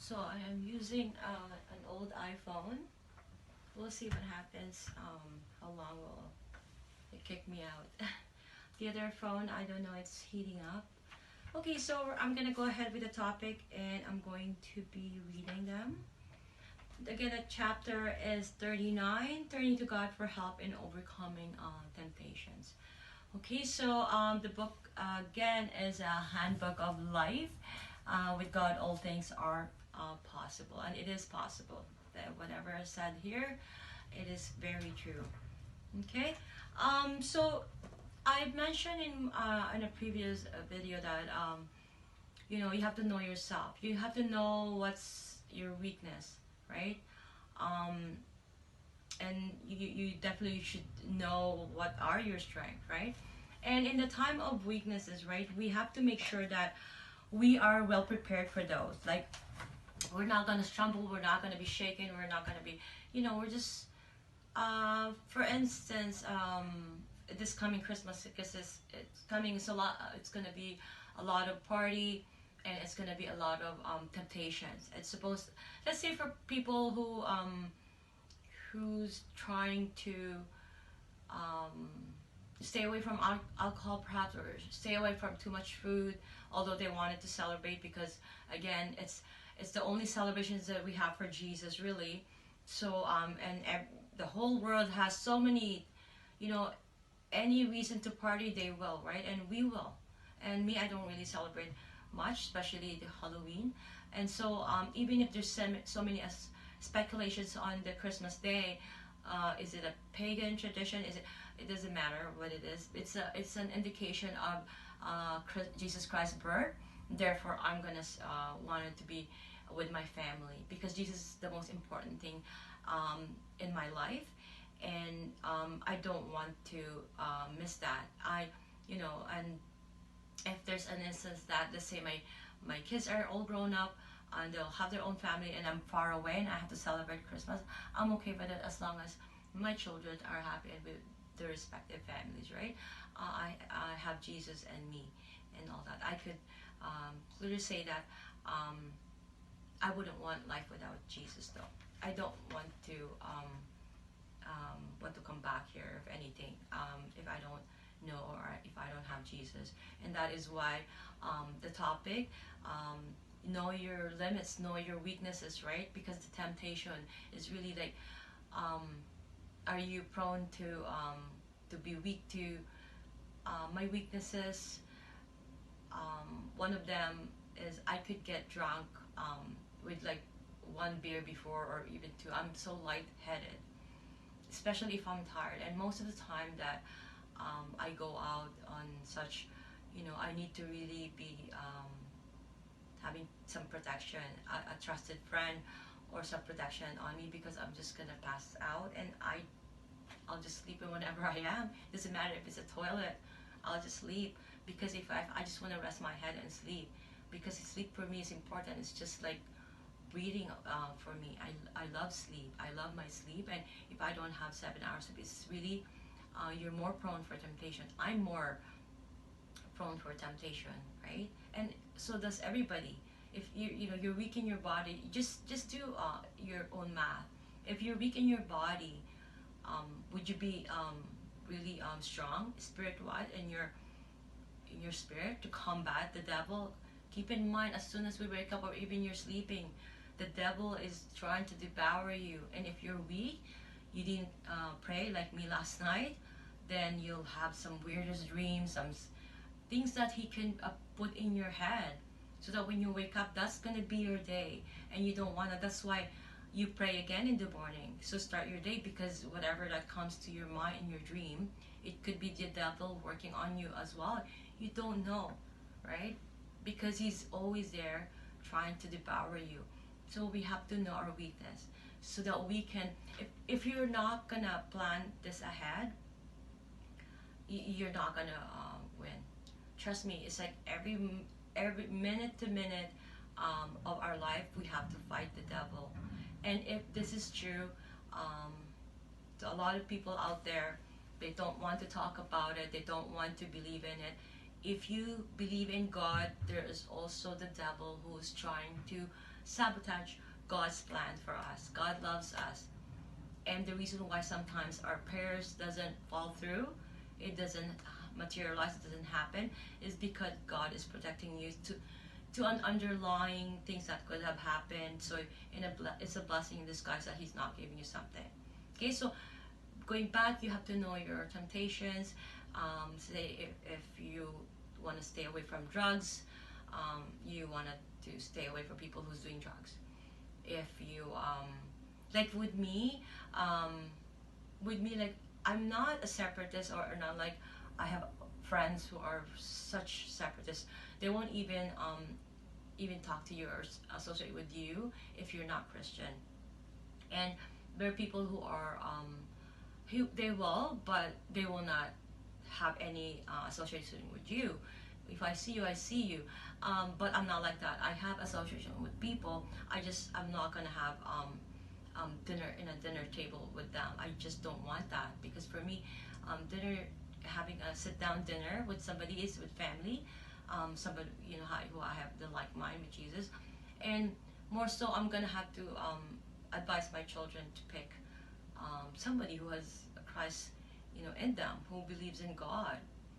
So I am using an old iPhone. We'll see what happens. How long will it kick me out? The other phone, I don't know, it's heating up. Okay, so I'm gonna go ahead with the topic and I'm going to be reading them. Again, the chapter is 39, Turning to God for Help in Overcoming Temptations. Okay, so the book again is a handbook of life. With God, all things are possible, and it is possible. That whatever is said here, it is very true. Okay, so I mentioned in a previous video that you have to know yourself. You have to know what's your weakness, right? Um, and you definitely should know what are your strengths, right? And in the time of weaknesses, right, we have to make sure that we are well prepared for those. Like, we're not gonna stumble, we're not gonna be shaken, we're not gonna be, we're just, for instance, this coming Christmas, because it's coming, it's a lot, it's gonna be a lot of party, and it's gonna be a lot of temptations. It's supposed, let's say for people who's trying to um, stay away from alcohol perhaps, or stay away from too much food, although they wanted to celebrate, because again it's the only celebrations that we have for Jesus, really. So the whole world has so many, you know any reason to party, they will, right? And we will. And me, I don't really celebrate much, especially the Halloween. And so even if there's so many speculations on the Christmas day, is it a pagan tradition? It doesn't matter what it is. It's an indication of Jesus Christ's birth. Therefore, I'm gonna want it to be with my family, because Jesus is the most important thing in my life, and I don't want to miss that. And if there's an instance that, let's say, my kids are all grown up and they'll have their own family, and I'm far away and I have to celebrate Christmas, I'm okay with it, as long as my children are happy with their respective families, right? I have Jesus and me and all that. I could clearly say that I wouldn't want life without Jesus, though. I don't want to come back here, if anything, if I don't know, or if I don't have Jesus. And that is why the topic, know your limits, know your weaknesses, right? Because the temptation is really like, are you prone to be weak to my weaknesses? One of them is I could get drunk with like one beer before, or even two. I'm so lightheaded, especially if I'm tired. And most of the time that I go out on such, I need to really be having some protection, a trusted friend, or some protection on me, because I'm just gonna pass out, and I'll just sleep in whenever I am. Doesn't matter if it's a toilet, I'll just sleep, because if I just want to rest my head and sleep, because sleep for me is important. It's just like breathing for me. I love sleep. I love my sleep, and if I don't have 7 hours of it, it's really you're more prone for temptation. I'm more prone for temptation, right? And so does everybody. If you're weak in your body, just do your own math. If you're weak in your body, would you be really strong spirit-wise in your spirit to combat the devil? Keep in mind, as soon as we wake up, or even you're sleeping, the devil is trying to devour you. And if you're weak, you didn't pray like me last night, then you'll have some weirdest dreams, some things that he can put in your head, so that when you wake up, that's gonna be your day, and you don't wanna. That's why you pray again in the morning. So start your day, because whatever that comes to your mind in your dream, it could be the devil working on you as well. You don't know, right? Because he's always there trying to devour you. So we have to know our weakness, so that we can, if you're not gonna plan this ahead, you're not gonna win. Trust me, it's like every minute to minute of our life, we have to fight the devil. And if this is true, to a lot of people out there, they don't want to talk about it, they don't want to believe in it. If you believe in God, there is also the devil who is trying to sabotage God's plan for us. God loves us. And the reason why sometimes our prayers doesn't fall through, it doesn't materialize, it doesn't happen, is because God is protecting you to an underlying things that could have happened. So it's a blessing in disguise that He's not giving you something. Okay, so going back, you have to know your temptations. Say if you want to stay away from drugs, you want to stay away from people who's doing drugs. If you like with me, like I'm not a separatist, or not like I have friends who are such separatists. They won't even talk to you or associate with you if you're not Christian. And there are people who are who they will, but they will not have any association with you. If I see you, I see you. But I'm not like that. I have association with people. I'm not gonna have dinner in a dinner table with them. I just don't want that, because for me, having a sit down dinner with somebody is with family, somebody who I have the like mind with Jesus, and more so I'm gonna have to advise my children to pick somebody who has Christ in them, who believes in God,